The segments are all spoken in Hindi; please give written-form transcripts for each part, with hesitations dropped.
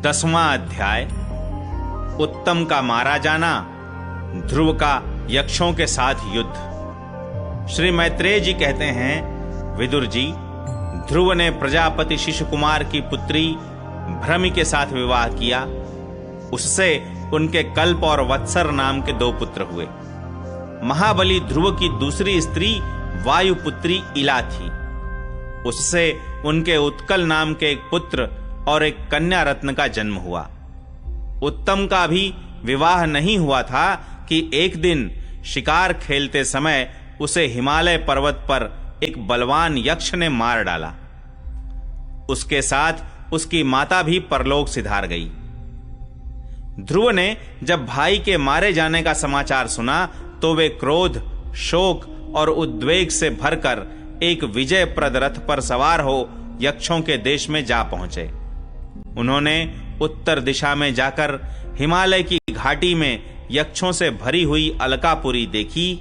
10वां अध्याय। उत्तम का मारा जाना, ध्रुव का यक्षों के साथ युद्ध। श्री मैत्रेय जी कहते हैं, विदुर जी, ध्रुव ने प्रजापति शिशुकुमार की पुत्री भ्रमि के साथ विवाह किया। उससे उनके कल्प और वत्सर नाम के 2 पुत्र हुए। महाबली ध्रुव की दूसरी स्त्री वायुपुत्री इला थी। उससे उनके उत्कल नाम के एक पुत्र और एक कन्या रत्न का जन्म हुआ। उत्तम का भी विवाह नहीं हुआ था कि एक दिन शिकार खेलते समय उसे हिमालय पर्वत पर एक बलवान यक्ष ने मार डाला। उसके साथ उसकी माता भी परलोक सिधार गई। ध्रुव ने जब भाई के मारे जाने का समाचार सुना तो वे क्रोध, शोक और उद्वेग से भरकर एक विजयप्रद रथ पर सवार हो यक्षों के देश में जा पहुंचे। उन्होंने उत्तर दिशा में जाकर हिमालय की घाटी में यक्षों से भरी हुई अलकापुरी देखी।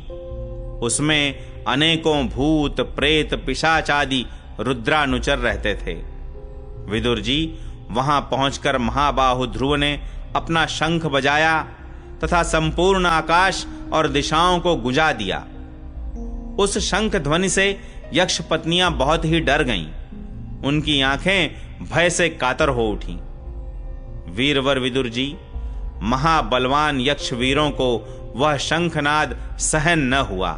उसमें अनेकों भूत, प्रेत, पिशाच आदि रुद्रानुचर रहते थे। विदुर जी, वहां पहुंचकर महाबाहु ध्रुव ने अपना शंख बजाया तथा संपूर्ण आकाश और दिशाओं को गुंजा दिया। उस शंख ध्वनि से यक्ष पत्नियां बहुत ही डर गईं। उनकी आंखें भय से कातर हो उठी। वीरवर विदुर जी, महाबलवान यक्ष वीरों को वह शंखनाद सहन न हुआ,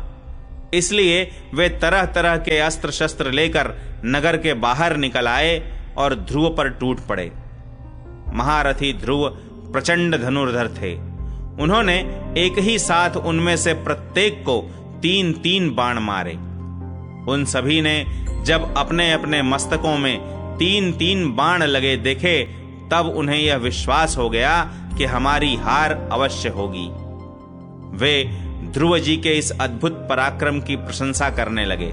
इसलिए वे तरह तरह के अस्त्र शस्त्र लेकर नगर के बाहर निकल आए और ध्रुव पर टूट पड़े। महारथी ध्रुव प्रचंड धनुर्धर थे। उन्होंने एक ही साथ उनमें से प्रत्येक को 3-3 बाण मारे। उन सभी ने जब अपने अपने मस्तकों में 3-3 बाण लगे देखे, तब उन्हें यह विश्वास हो गया कि हमारी हार अवश्य होगी। वे ध्रुव जी के इस अद्भुत पराक्रम की प्रशंसा करने लगे।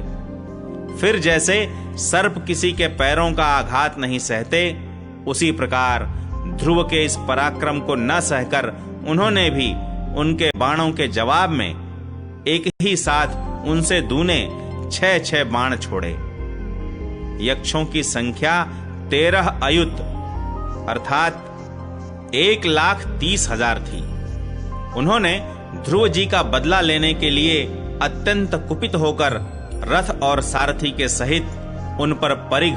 फिर जैसे सर्प किसी के पैरों का आघात नहीं सहते, उसी प्रकार ध्रुव के इस पराक्रम को न सहकर उन्होंने भी उनके बाणों के जवाब में एक ही साथ उनसे दूने 6-6 बाण छोड़े। यक्षों की संख्या 13 अयुत अर्थात 1,30,000 थी। उन्होंने ध्रुव जी का बदला लेने के लिए अत्यंत कुपित होकर रथ और सारथी के सहित उन पर परिघ,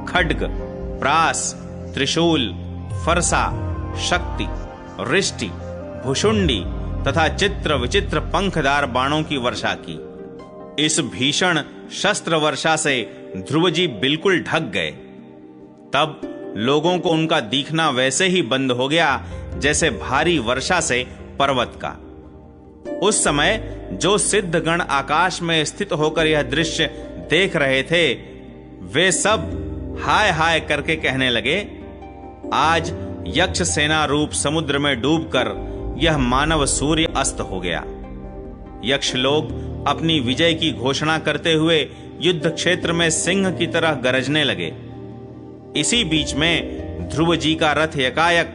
खड्ग, प्रास, त्रिशूल, फरसा, शक्ति, रिष्टि, भुषुंडी तथा चित्र विचित्र पंखदार बाणों की वर्षा की। इस भीषण शस्त्र वर्षा से ध्रुव जी बिल्कुल ढक गए। तब लोगों को उनका दिखना वैसे ही बंद हो गया जैसे भारी वर्षा से पर्वत का। उस समय जो सिद्धगण आकाश में स्थित होकर यह दृश्य देख रहे थे, वे सब हाय हाय करके कहने लगे, आज यक्ष सेना रूप समुद्र में डूबकर यह मानव सूर्य अस्त हो गया। यक्ष लोग अपनी विजय की घोषणा करते हुए युद्ध क्षेत्र में सिंह की तरह गरजने लगे। इसी बीच में ध्रुव जी का रथ एकाएक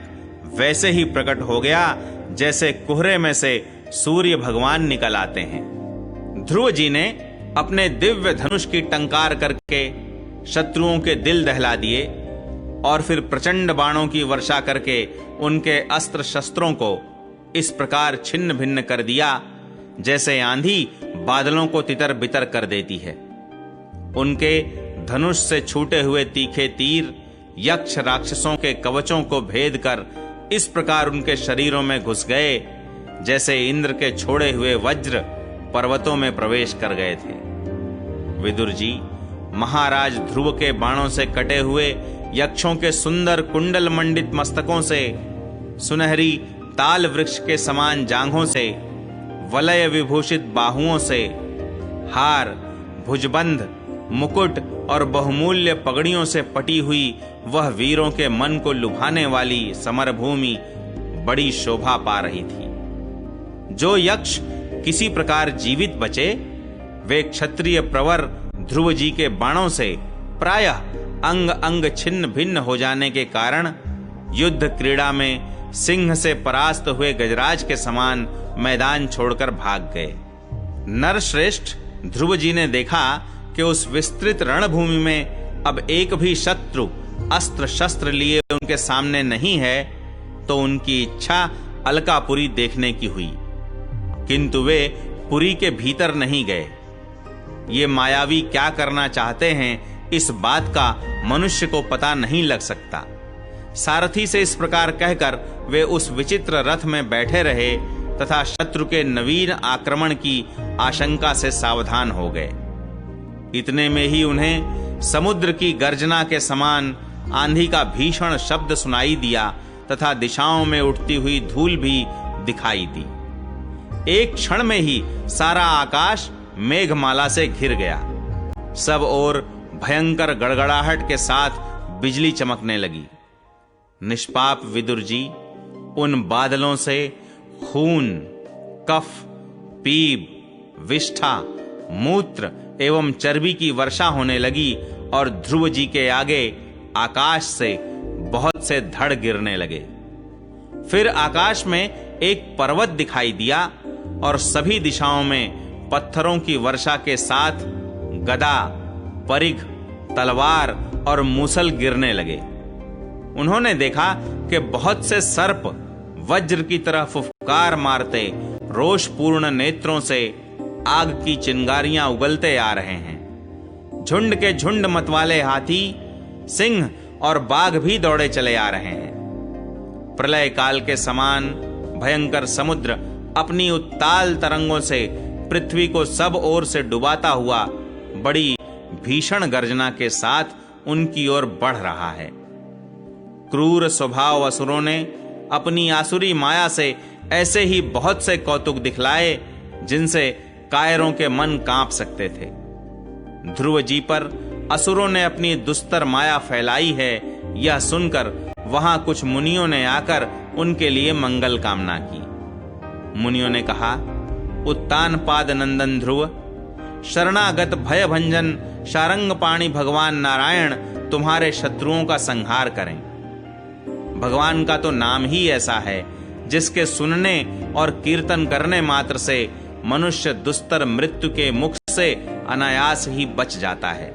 वैसे ही प्रकट हो गया जैसे कोहरे में से सूर्य भगवान निकल आते हैं। ध्रुव जी ने अपने दिव्य धनुष की टंकार करके शत्रुओं के दिल दहला दिए और फिर प्रचंड बाणों की वर्षा करके उनके अस्त्र शस्त्रों को इस प्रकार छिन्न भिन्न कर दिया जैसे आंधी बादलों को तितर बितर कर देती है। उनके धनुष से छूटे हुए तीखे तीर यक्ष राक्षसों के कवचों को भेद कर इस प्रकार उनके शरीरों में घुस गए जैसे इंद्र के छोड़े हुए वज्र पर्वतों में प्रवेश कर गए थे। विदुर जी, महाराज ध्रुव के बाणों से कटे हुए यक्षों के सुंदर कुंडल मंडित मस्तकों से, सुनहरी ताल वृक्ष के समान जांघों से, वलय विभूषित बाहुओं से, हार, भुजबंध, मुकुट और बहुमूल्य पगड़ियों से पटी हुई वह वीरों के मन को लुभाने वाली समरभूमि बड़ी शोभा पा रही थी। जो यक्ष किसी प्रकार जीवित बचे, वे क्षत्रिय प्रवर ध्रुव जी के बाणों से प्रायः अंग अंग छिन्न भिन्न हो जाने के कारण युद्ध क्रीड़ा में सिंह से परास्त हुए गजराज के समान मैदान छोड़कर भाग गए। नरश्रेष्ठ ध्रुव जी ने देखा कि उस विस्तृत रणभूमि में अब एक भी शत्रु अस्त्र शस्त्र लिए उनके सामने नहीं है तो उनकी इच्छा अलकापुरी देखने की हुई, किंतु वे पुरी के भीतर नहीं गए। ये मायावी क्या करना चाहते हैं, इस बात का मनुष्य को पता नहीं लग सकता। सारथी से इस प्रकार कहकर वे उस विचित्र रथ में बैठे रहे तथा शत्रु के नवीन आक्रमण की आशंका से सावधान हो गए। इतने में ही उन्हें समुद्र की गर्जना के समान आंधी का भीषण शब्द सुनाई दिया तथा दिशाओं में उठती हुई धूल भी दिखाई दी। एक क्षण में ही सारा आकाश मेघमाला से घिर गया। सब ओर भयंकर गड़गड़ाहट के साथ बिजली चमकने लगी। निष्पाप विदुर जी उन बादलों से खून, कफ, पीप, विष्ठा, मूत्र एवं चर्बी की वर्षा होने लगी और ध्रुव जी के आगे आकाश से बहुत से धड़ गिरने लगे। फिर आकाश में एक पर्वत दिखाई दिया और सभी दिशाओं में पत्थरों की वर्षा के साथ गदा, परिघ, तलवार और मूसल गिरने लगे। उन्होंने देखा कि बहुत से सर्प वज्र की तरह फुफकार मारते रोषपूर्ण नेत्रों से आग की चिंगारियां उगलते आ रहे हैं। झुंड के झुंड मतवाले हाथी, सिंह और बाघ भी दौड़े चले आ रहे हैं। प्रलय काल के समान भयंकर समुद्र अपनी उत्ताल तरंगों से पृथ्वी को सब ओर से डुबाता हुआ बड़ी भीषण गर्जना के साथ उनकी ओर बढ़ रहा है। क्रूर स्वभाव असुरों ने अपनी आसुरी माया से ऐसे ही बहुत से कौतुक दिखलाए जिनसे कायरों के मन कांप सकते थे। ध्रुव जी पर असुरों ने अपनी दुस्तर माया फैलाई है, यह सुनकर वहां कुछ मुनियों ने आकर उनके लिए मंगल कामना की। मुनियों ने कहा, उत्तान पाद नंदन ध्रुव, शरणागत भय भंजन शारंग पाणी भगवान नारायण तुम्हारे शत्रुओं का संहार करें। भगवान का तो नाम ही ऐसा है जिसके सुनने और कीर्तन करने मात्र से मनुष्य दुस्तर मृत्यु के मुख से अनायास ही बच जाता है।